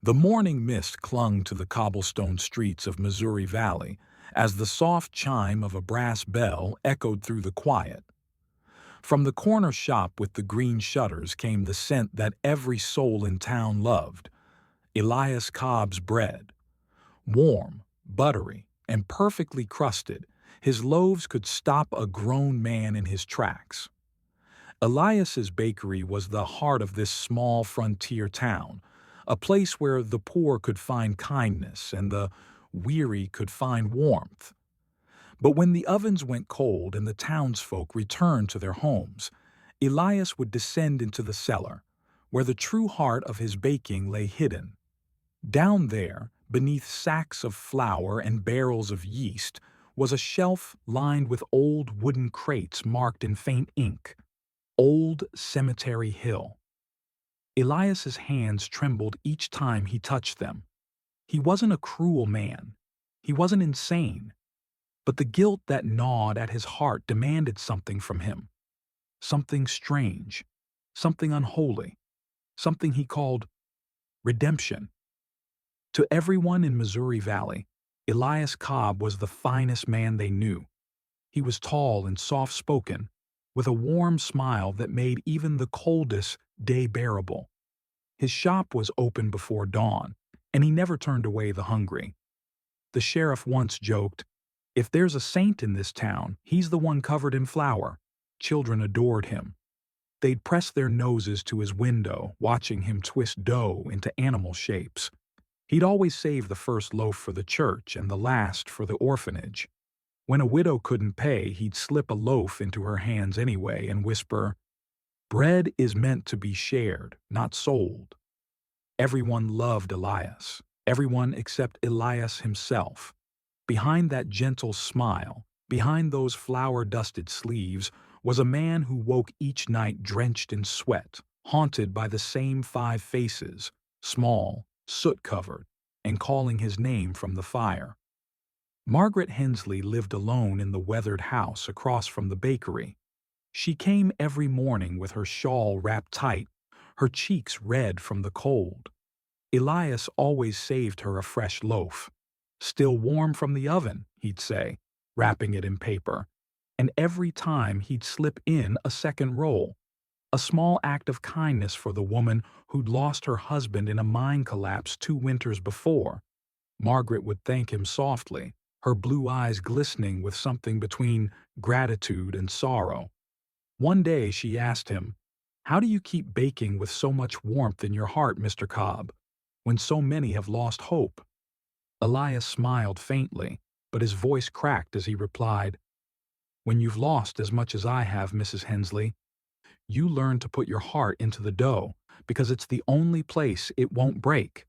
The morning mist clung to the cobblestone streets of Missouri Valley as the soft chime of a brass bell echoed through the quiet. From the corner shop with the green shutters came the scent that every soul in town loved: Elias Cobb's bread. Warm, buttery, and perfectly crusted, his loaves could stop a grown man in his tracks. Elias's bakery was the heart of this small frontier town, a place where the poor could find kindness and the weary could find warmth. But when the ovens went cold and the townsfolk returned to their homes, Elias would descend into the cellar, where the true heart of his baking lay hidden. Down there, beneath sacks of flour and barrels of yeast, was a shelf lined with old wooden crates marked in faint ink, Old Cemetery Hill. Elias's hands trembled each time he touched them. He wasn't a cruel man. He wasn't insane. But the guilt that gnawed at his heart demanded something from him. Something strange. Something unholy. Something he called redemption. To everyone in Missouri Valley, Elias Cobb was the finest man they knew. He was tall and soft-spoken, with a warm smile that made even the coldest day bearable. His shop was open before dawn, and he never turned away the hungry. The sheriff once joked, "If there's a saint in this town, he's the one covered in flour." Children adored him. They'd press their noses to his window, watching him twist dough into animal shapes. He'd always save the first loaf for the church and the last for the orphanage. When a widow couldn't pay, he'd slip a loaf into her hands anyway and whisper, "Bread is meant to be shared, not sold." Everyone loved Elias, everyone except Elias himself. Behind that gentle smile, behind those flour-dusted sleeves, was a man who woke each night drenched in sweat, haunted by the same 5 faces, small, soot-covered, and calling his name from the fire. Margaret Hensley lived alone in the weathered house across from the bakery. She came every morning with her shawl wrapped tight, her cheeks red from the cold. Elias always saved her a fresh loaf. "Still warm from the oven," he'd say, wrapping it in paper. And every time he'd slip in a second roll, a small act of kindness for the woman who'd lost her husband in a mine collapse 2 winters before. Margaret would thank him softly, her blue eyes glistening with something between gratitude and sorrow. One day she asked him, "How do you keep baking with so much warmth in your heart, Mr. Cobb, when so many have lost hope?" Elias smiled faintly, but his voice cracked as he replied, "When you've lost as much as I have, Mrs. Hensley, you learn to put your heart into the dough because it's the only place it won't break."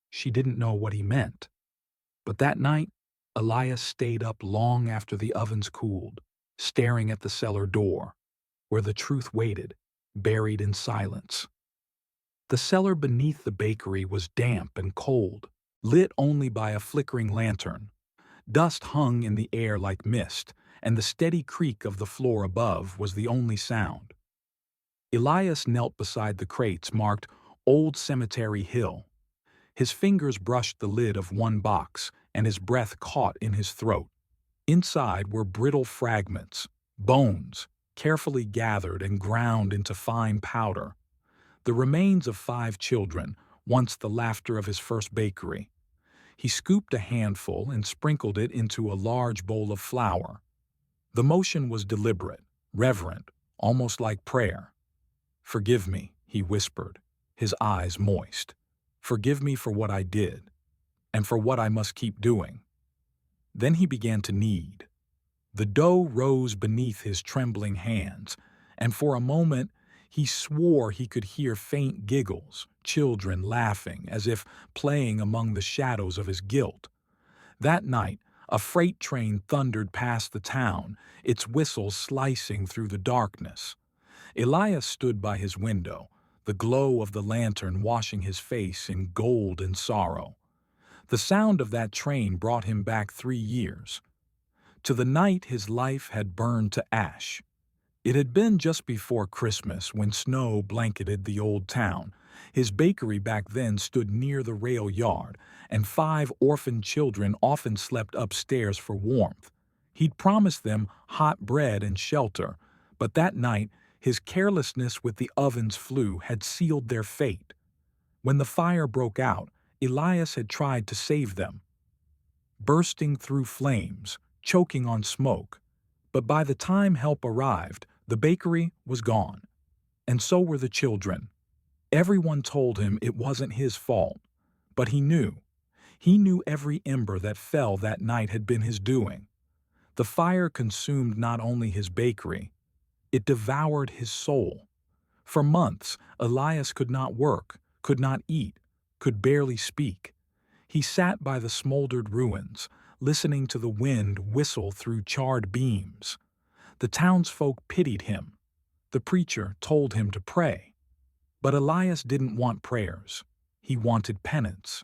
She didn't know what he meant. But that night, Elias stayed up long after the ovens cooled, staring at the cellar door, where the truth waited, buried in silence. The cellar beneath the bakery was damp and cold, lit only by a flickering lantern. Dust hung in the air like mist, and the steady creak of the floor above was the only sound. Elias knelt beside the crates marked Old Cemetery Hill. His fingers brushed the lid of one box, and his breath caught in his throat. Inside were brittle fragments, bones, carefully gathered and ground into fine powder. The remains of 5 children, once the laughter of his first bakery. He scooped a handful and sprinkled it into a large bowl of flour. The motion was deliberate, reverent, almost like prayer. "Forgive me," he whispered, his eyes moist. "Forgive me for what I did, and for what I must keep doing." Then he began to knead. The dough rose beneath his trembling hands, and for a moment he swore he could hear faint giggles, children laughing as if playing among the shadows of his guilt. That night, a freight train thundered past the town, its whistle slicing through the darkness. Elias stood by his window, the glow of the lantern washing his face in gold and sorrow. The sound of that train brought him back 3 years. To the night his life had burned to ash. It had been just before Christmas when snow blanketed the old town. His bakery back then stood near the rail yard, and 5 orphaned children often slept upstairs for warmth. He'd promised them hot bread and shelter, but that night his carelessness with the oven's flue had sealed their fate. When the fire broke out, Elias had tried to save them, bursting through flames, choking on smoke. But by the time help arrived, the bakery was gone, and so were the children. Everyone told him it wasn't his fault, but he knew. He knew every ember that fell that night had been his doing. The fire consumed not only his bakery, it devoured his soul. For months, Elias could not work, could not eat, could barely speak. He sat by the smoldered ruins, listening to the wind whistle through charred beams. The townsfolk pitied him. The preacher told him to pray. But Elias didn't want prayers. He wanted penance.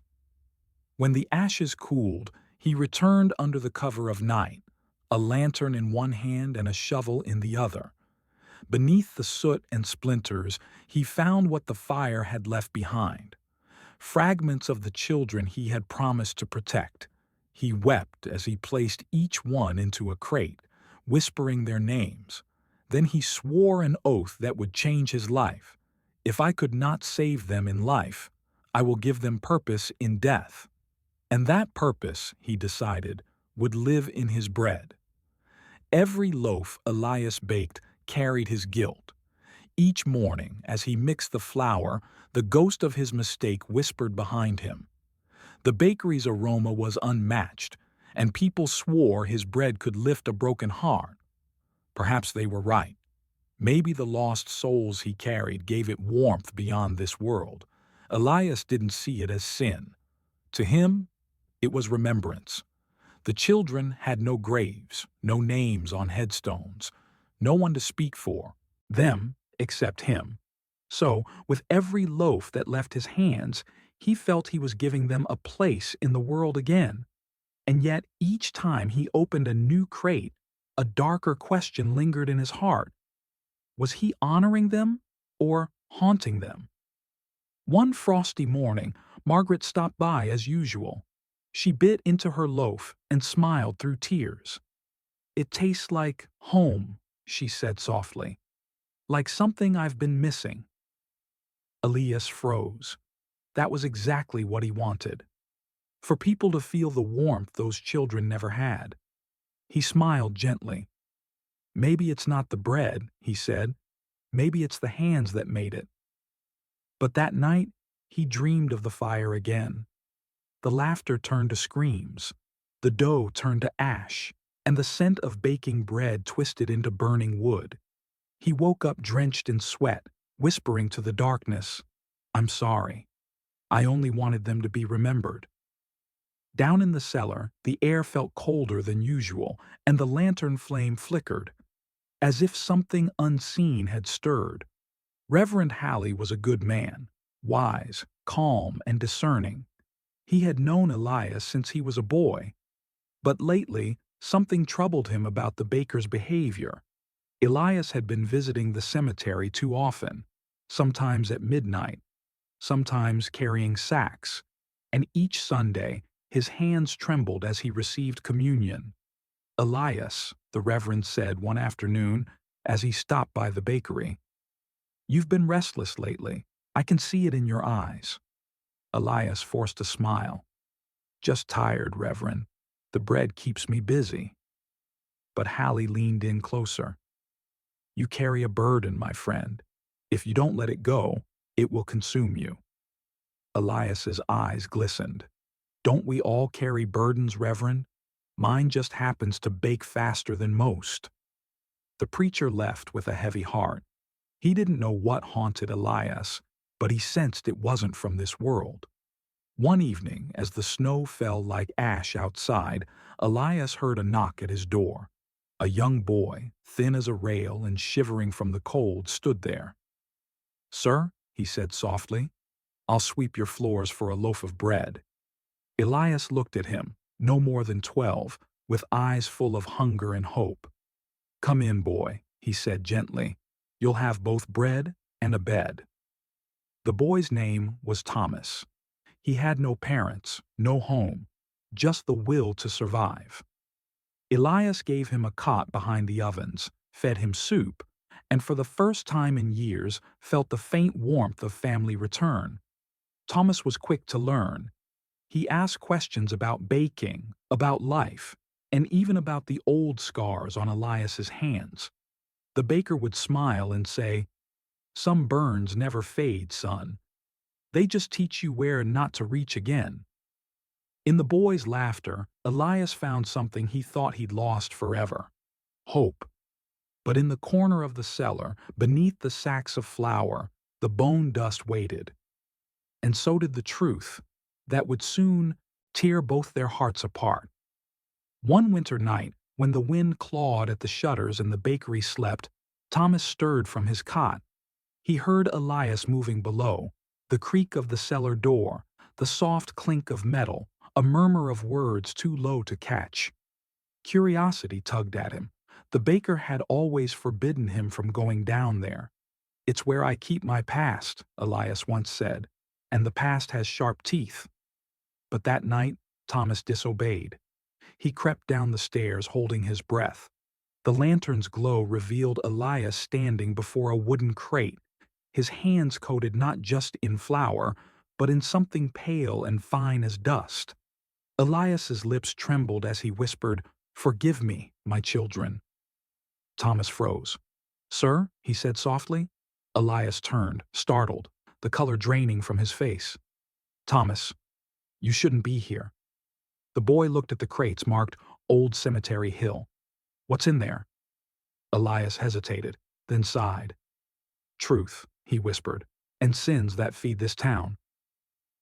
When the ashes cooled, he returned under the cover of night, a lantern in one hand and a shovel in the other. Beneath the soot and splinters, he found what the fire had left behind. Fragments of the children he had promised to protect. He wept as he placed each one into a crate, whispering their names. Then he swore an oath that would change his life. If I could not save them in life, I will give them purpose in death. And that purpose, he decided, would live in his bread. Every loaf Elias baked carried his guilt. Each morning, as he mixed the flour, the ghost of his mistake whispered behind him. The bakery's aroma was unmatched, and people swore his bread could lift a broken heart. Perhaps they were right. Maybe the lost souls he carried gave it warmth beyond this world. Elias didn't see it as sin. To him, it was remembrance. The children had no graves, no names on headstones, no one to speak for them except him. So, with every loaf that left his hands, he felt he was giving them a place in the world again. And yet, each time he opened a new crate, a darker question lingered in his heart. Was he honoring them or haunting them? One frosty morning, Margaret stopped by as usual. She bit into her loaf and smiled through tears. "It tastes like home," she said softly. "Like something I've been missing." Elias froze. That was exactly what he wanted. For people to feel the warmth those children never had. He smiled gently. "Maybe it's not the bread," he said. "Maybe it's the hands that made it." But that night, he dreamed of the fire again. The laughter turned to screams. The dough turned to ash, and the scent of baking bread twisted into burning wood. He woke up drenched in sweat, whispering to the darkness, "I'm sorry. I only wanted them to be remembered." Down in the cellar, the air felt colder than usual, and the lantern flame flickered, as if something unseen had stirred. Reverend Halley was a good man, wise, calm, and discerning. He had known Elias since he was a boy. But lately, something troubled him about the baker's behavior. Elias had been visiting the cemetery too often, sometimes at midnight, sometimes carrying sacks, and each Sunday his hands trembled as he received communion. "Elias," the Reverend said one afternoon as he stopped by the bakery, "you've been restless lately. I can see it in your eyes." Elias forced a smile. "Just tired, Reverend. The bread keeps me busy." But Halley leaned in closer. "You carry a burden, my friend. If you don't let it go, it will consume you." Elias's eyes glistened. "Don't we all carry burdens, Reverend? Mine just happens to bake faster than most." The preacher left with a heavy heart. He didn't know what haunted Elias, but he sensed it wasn't from this world. One evening, as the snow fell like ash outside, Elias heard a knock at his door. A young boy, thin as a rail and shivering from the cold, stood there. "Sir," he said softly, "I'll sweep your floors for a loaf of bread." Elias looked at him, no more than 12, with eyes full of hunger and hope. "Come in, boy," he said gently. You'll have both bread and a bed. The boy's name was Thomas. He had no parents, no home, just the will to survive. Elias gave him a cot behind the ovens, fed him soup, and for the first time in years felt the faint warmth of family return. Thomas was quick to learn. He asked questions about baking, about life, and even about the old scars on Elias's hands. The baker would smile and say, "Some burns never fade, son. They just teach you where not to reach again." In the boy's laughter, Elias found something he thought he'd lost forever: hope. But in the corner of the cellar, beneath the sacks of flour, the bone dust waited. And so did the truth, that would soon tear both their hearts apart. One winter night, when the wind clawed at the shutters and the bakery slept, Thomas stirred from his cot. He heard Elias moving below, the creak of the cellar door, the soft clink of metal, a murmur of words too low to catch. Curiosity tugged at him. The baker had always forbidden him from going down there. "It's where I keep my past," Elias once said, "and the past has sharp teeth." But that night, Thomas disobeyed. He crept down the stairs holding his breath. The lantern's glow revealed Elias standing before a wooden crate, his hands coated not just in flour, but in something pale and fine as dust. Elias's lips trembled as he whispered, "Forgive me, my children." Thomas froze. "Sir?" he said softly. Elias turned, startled, the color draining from his face. "Thomas, you shouldn't be here." The boy looked at the crates marked Old Cemetery Hill. "What's in there?" Elias hesitated, then sighed. "Truth," he whispered, "and sins that feed this town."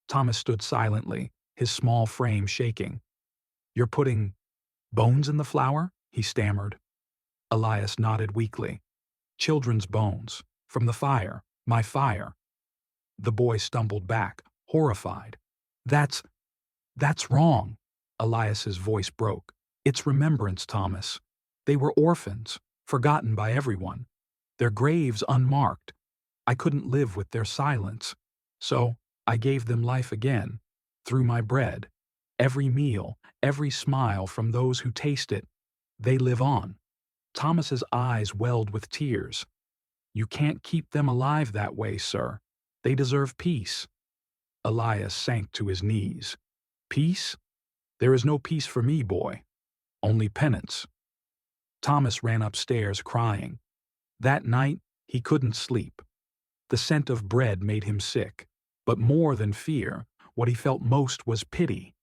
Thomas stood silently, his small frame shaking. "You're putting bones in the flour?" he stammered. Elias nodded weakly. "Children's bones. From the fire. My fire." The boy stumbled back, horrified. That's wrong." Elias's voice broke. "It's remembrance, Thomas. They were orphans, forgotten by everyone. Their graves unmarked. I couldn't live with their silence. So I gave them life again, through my bread. Every meal, every smile from those who taste it, they live on." Thomas's eyes welled with tears. "You can't keep them alive that way, sir. They deserve peace." Elias sank to his knees. "Peace? There is no peace for me, boy. Only penance." Thomas ran upstairs crying. That night, he couldn't sleep. The scent of bread made him sick, but more than fear, what he felt most was pity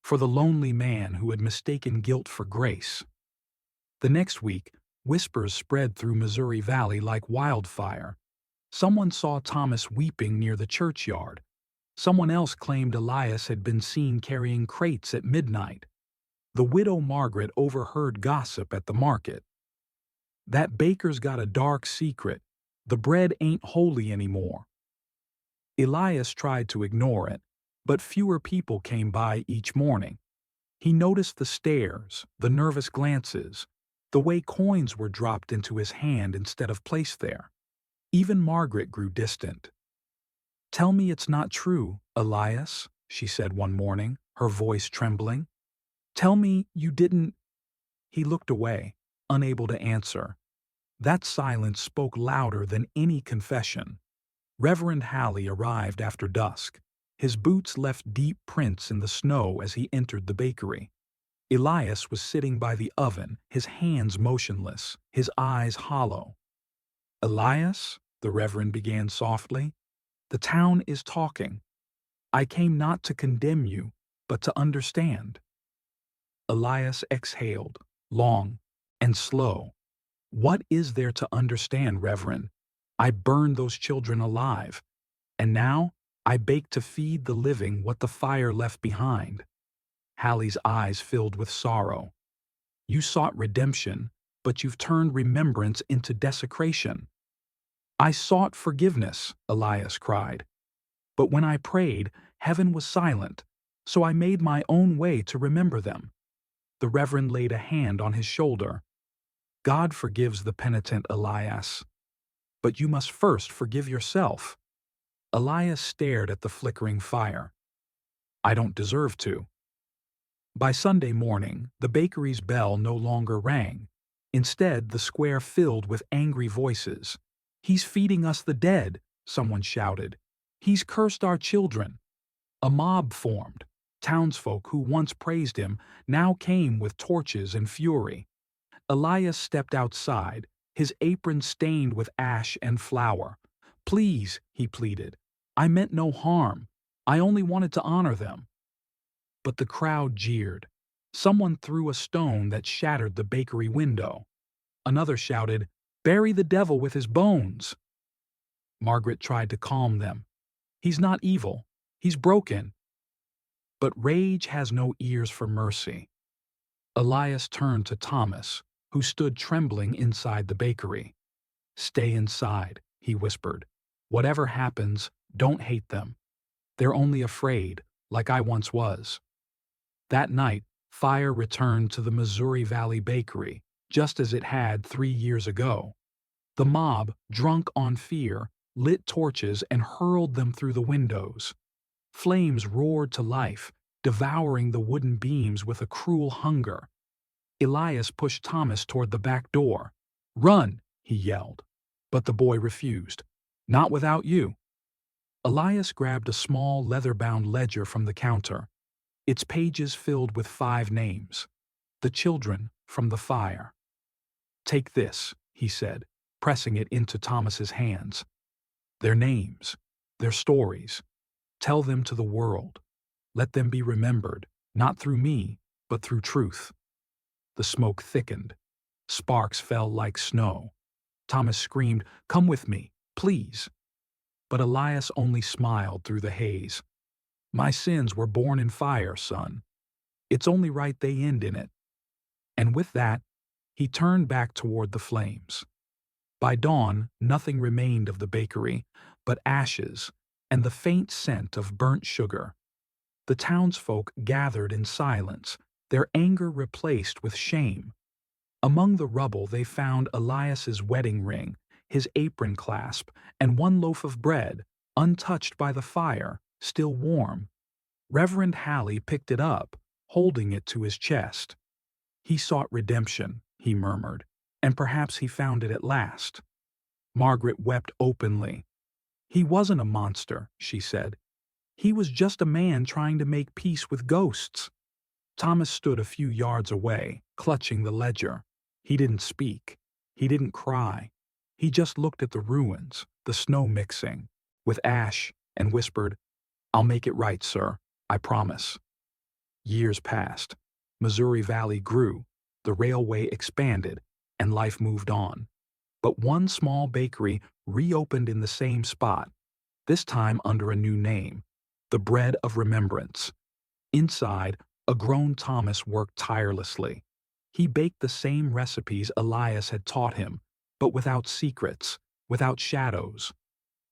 for the lonely man who had mistaken guilt for grace. The next week, whispers spread through Missouri Valley like wildfire. Someone saw Thomas weeping near the churchyard. Someone else claimed Elias had been seen carrying crates at midnight. The widow Margaret overheard gossip at the market. "That baker's got a dark secret. The bread ain't holy anymore." Elias tried to ignore it, but fewer people came by each morning. He noticed the stares, the nervous glances, the way coins were dropped into his hand instead of placed there. Even Margaret grew distant. "Tell me it's not true, Elias," she said one morning, her voice trembling. "Tell me you didn't—" He looked away, unable to answer. That silence spoke louder than any confession. Reverend Halley arrived after dusk. His boots left deep prints in the snow as he entered the bakery. Elias was sitting by the oven, his hands motionless, his eyes hollow. "Elias," the Reverend began softly, "the town is talking. I came not to condemn you, but to understand." Elias exhaled, long and slow. "What is there to understand, Reverend? I burned those children alive, and now I bake to feed the living what the fire left behind." Halley's eyes filled with sorrow. "You sought redemption, but you've turned remembrance into desecration." "I sought forgiveness," Elias cried. "But when I prayed, heaven was silent, so I made my own way to remember them." The Reverend laid a hand on his shoulder. God forgives the penitent, Elias. But you must first forgive yourself. Elias stared at the flickering fire. I don't deserve to. By Sunday morning, the bakery's bell no longer rang. Instead, the square filled with angry voices. He's feeding us the dead, someone shouted. He's cursed our children. A mob formed. Townsfolk who once praised him now came with torches and fury. Elias stepped outside, his apron stained with ash and flour. Please, he pleaded. I meant no harm. I only wanted to honor them. But the crowd jeered. Someone threw a stone that shattered the bakery window. Another shouted, "Bury the devil with his bones." Margaret tried to calm them. He's not evil. He's broken. But rage has no ears for mercy. Elias turned to Thomas, who stood trembling inside the bakery. Stay inside, he whispered. Whatever happens, don't hate them. They're only afraid, like I once was. That night, fire returned to the Missouri Valley Bakery, just as it had 3 years ago. The mob, drunk on fear, lit torches and hurled them through the windows. Flames roared to life, devouring the wooden beams with a cruel hunger. Elias pushed Thomas toward the back door. "Run!" he yelled. But the boy refused. "Not without you." Elias grabbed a small leather-bound ledger from the counter. Its pages filled with 5 names. The children from the fire. "Take this," he said, pressing it into Thomas's hands. "Their names, their stories. Tell them to the world. Let them be remembered, not through me, but through truth." The smoke thickened. Sparks fell like snow. Thomas screamed, "Come with me, please." But Elias only smiled through the haze. "My sins were born in fire, son. It's only right they end in it." And with that, he turned back toward the flames. By dawn, nothing remained of the bakery but ashes and the faint scent of burnt sugar. The townsfolk gathered in silence, their anger replaced with shame. Among the rubble they found Elias's wedding ring, his apron clasp, and 1 loaf of bread, untouched by the fire, still warm. Reverend Halley picked it up, holding it to his chest. "He sought redemption," he murmured, "and perhaps he found it at last." Margaret wept openly. "He wasn't a monster," she said. "He was just a man trying to make peace with ghosts." Thomas stood a few yards away, clutching the ledger. He didn't speak. He didn't cry. He just looked at the ruins, the snow mixing with ash, and whispered, "I'll make it right, sir. I promise." Years passed. Missouri Valley grew, the railway expanded, and life moved on. But one small bakery reopened in the same spot, this time under a new name, the Bread of Remembrance. Inside, a grown Thomas worked tirelessly. He baked the same recipes Elias had taught him, but without secrets, without shadows.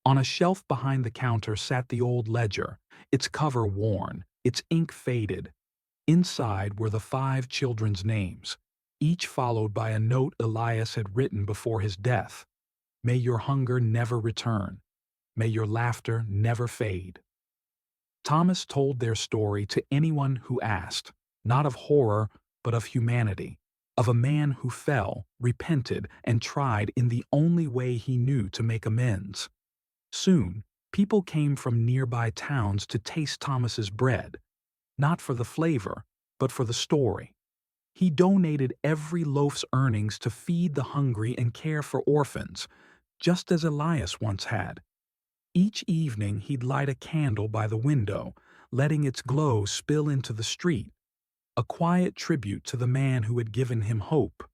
On a shelf behind the counter sat the old ledger, its cover worn, its ink faded. Inside were the 5 children's names, each followed by a note Elias had written before his death. "May your hunger never return. May your laughter never fade." Thomas told their story to anyone who asked, not of horror, but of humanity, of a man who fell, repented, and tried in the only way he knew to make amends. Soon, people came from nearby towns to taste Thomas's bread, not for the flavor, but for the story. He donated every loaf's earnings to feed the hungry and care for orphans, just as Elias once had. Each evening he'd light a candle by the window, letting its glow spill into the street, a quiet tribute to the man who had given him hope.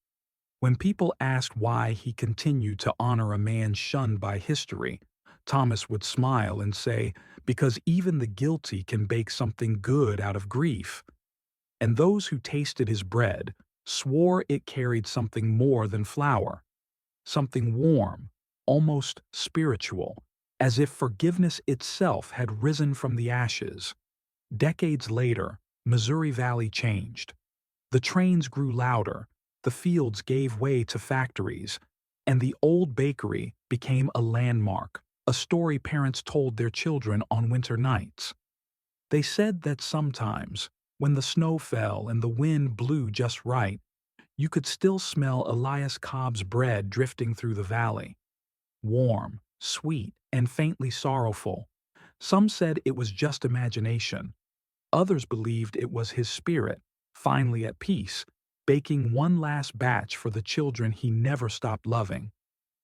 When people asked why he continued to honor a man shunned by history, Thomas would smile and say, "Because even the guilty can bake something good out of grief." And those who tasted his bread swore it carried something more than flour, something warm, almost spiritual, as if forgiveness itself had risen from the ashes. Decades later, Missouri Valley changed. The trains grew louder, The fields gave way to factories, and the old bakery became a landmark, a story parents told their children on winter nights. They said that sometimes, when the snow fell and the wind blew just right, you could still smell Elias Cobb's bread drifting through the valley. Warm, sweet, and faintly sorrowful. Some said it was just imagination. Others believed it was his spirit, finally at peace, baking one last batch for the children he never stopped loving.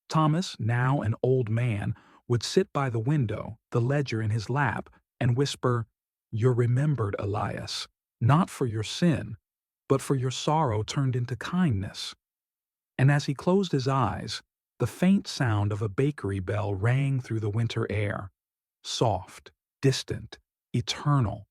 Thomas, now an old man, would sit by the window, the ledger in his lap, and whisper, "You're remembered, Elias, not for your sin, but for your sorrow turned into kindness." And as he closed his eyes, the faint sound of a bakery bell rang through the winter air, soft, distant, eternal,